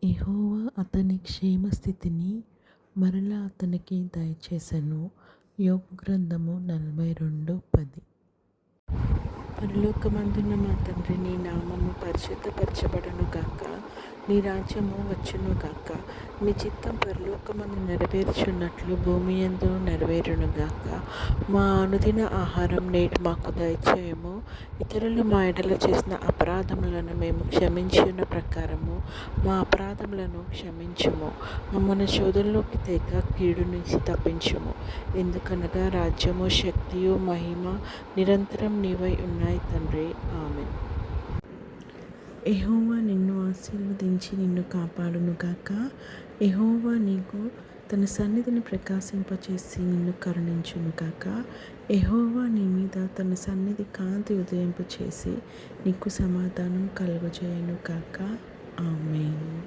యెహోవా అతని క్షేమస్థితిని మరలా అతనికి దయచేసెను. యోబు గ్రంథము 42:10. పరలోకమందున్న మా తండ్రి, నీ నామము పరిశుద్ధపరచబడును గాక. నీ రాజ్యము వచ్చును గాక. నీ చిత్తం పరలోకమందు నెరవేర్చున్నట్లు భూమి యందు నెరవేరును గాక. మా అనుదిన ఆహారం నేడు మాకు దయచేయము. ఇతరులు మా ఎడల చేసిన అపరాధములను మేము క్షమించిన ప్రకారము మా అపరాధములను క్షమించుము. మమ్మల్ని శోధనలోకి తేక కీడు నుంచి తప్పించుము. ఎందుకనగా రాజ్యము, శక్తియు, మహిమ నిరంతరం నీవై ఉన్నాయి తండ్రి. ఆమేన్. యెహోవా నిన్ను ఆశీర్వదించి నిన్ను కాపాడునుగాక. యెహోవా నీకు తన సన్నిధిని ప్రకాశింపచేసి నిన్ను కరుణించునుగాక. యెహోవా నీ మీద తన సన్నిధి కాంతి ఉదయింపచేసి నీకు సమాధానం కలుగజేయునుగాక. ఆమేన్.